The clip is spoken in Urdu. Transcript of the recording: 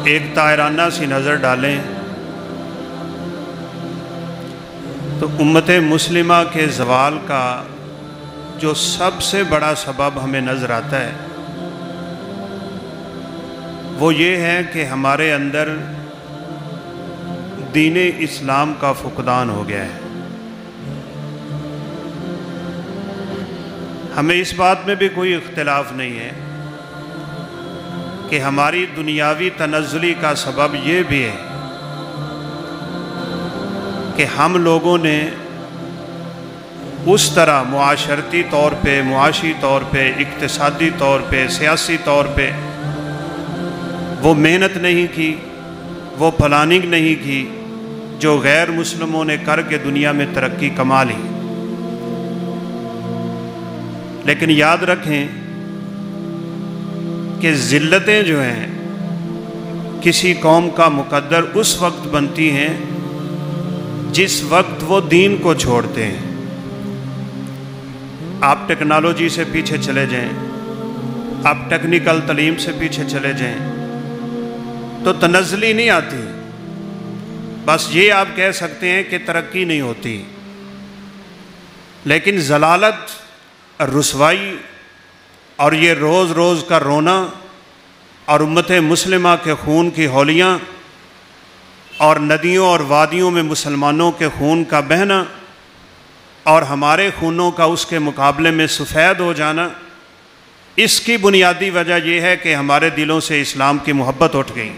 ایک طائرانہ سی نظر ڈالیں تو امت مسلمہ کے زوال کا جو سب سے بڑا سبب ہمیں نظر آتا ہے وہ یہ ہے کہ ہمارے اندر دین اسلام کا فقدان ہو گیا ہے۔ ہمیں اس بات میں بھی کوئی اختلاف نہیں ہے کہ ہماری دنیاوی تنزلی کا سبب یہ بھی ہے کہ ہم لوگوں نے اس طرح معاشرتی طور پہ، معاشی طور پہ، اقتصادی طور پہ، سیاسی طور پہ وہ محنت نہیں کی، وہ پلاننگ نہیں کی جو غیر مسلموں نے کر کے دنیا میں ترقی کما لی۔ لیکن یاد رکھیں کہ ذلتیں جو ہیں کسی قوم کا مقدر اس وقت بنتی ہیں جس وقت وہ دین کو چھوڑتے ہیں۔ آپ ٹیکنالوجی سے پیچھے چلے جائیں، آپ ٹیکنیکل تعلیم سے پیچھے چلے جائیں تو تنزلی نہیں آتی، بس یہ آپ کہہ سکتے ہیں کہ ترقی نہیں ہوتی، لیکن ضلالت، رسوائی اور یہ روز روز کا رونا اور امت مسلمہ کے خون کی ہولیاں اور ندیوں اور وادیوں میں مسلمانوں کے خون کا بہنا اور ہمارے خونوں کا اس کے مقابلے میں سفید ہو جانا، اس کی بنیادی وجہ یہ ہے کہ ہمارے دلوں سے اسلام کی محبت اٹھ گئی۔